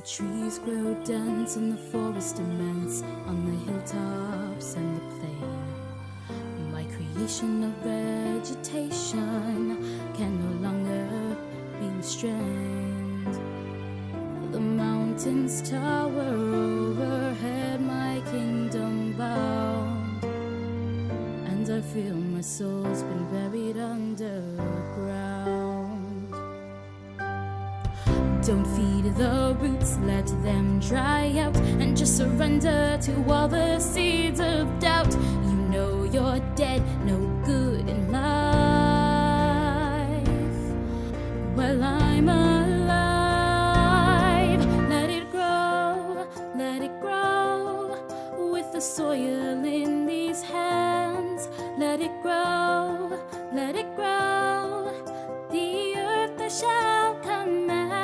The trees grow dense and the forest immense, on the hilltops and the plain. My creation of vegetation can no longer be restrained. The mountains tower overhead, my kingdom bound, and I feel my soul's been buried underground. Don't feed the roots, let them dry out, and just surrender to all the seeds of doubt. You know you're dead, no good in life. Well, I'm alive. Let it grow, with the soil in these hands. Let it grow, the earth that shall command.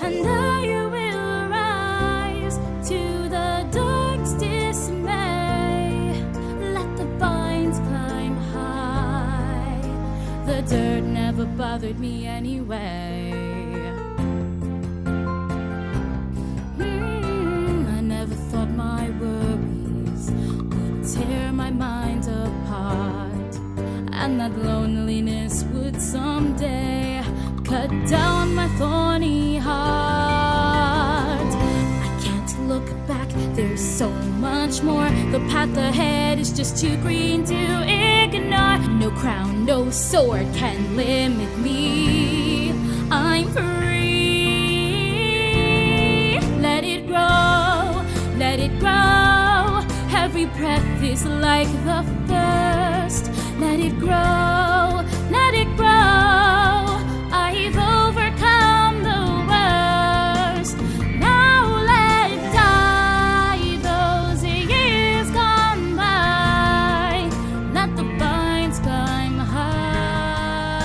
And I will rise to the dark's dismay. Let the vines climb high. The dirt never bothered me anyway. I never thought my worries would tear my mind apart, and that loneliness would someday cut down my thorny heart. I can't look back, there's so much more. The path ahead is just too green to ignore. No crown, no sword can limit me. I'm free. Let it grow, let it grow. Every breath is like the first. Let it grow, let it grow. I've overcome the worst. Now let it die, those years gone by. Let the vines climb high.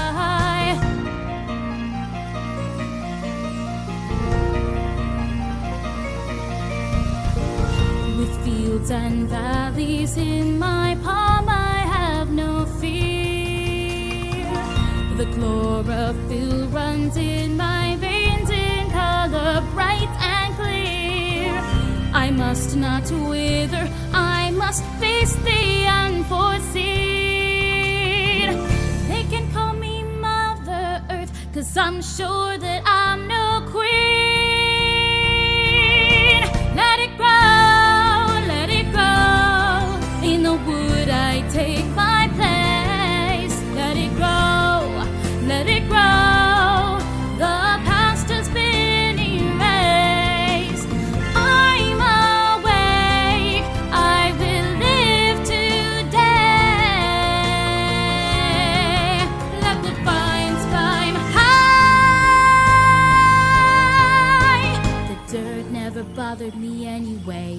With fields and valleys in my palm, I have no fear. The chlorophyll runs in my veins in color bright and clear. I must not wither, I must face the unforeseen. They can call me Mother Earth, 'cause I'm sure that I'm no queen. Let it grow, in the wood I take my place. Let it grow, the past has been erased. I'm awake, I will live today. Let the vines climb high. The dirt never bothered me anyway.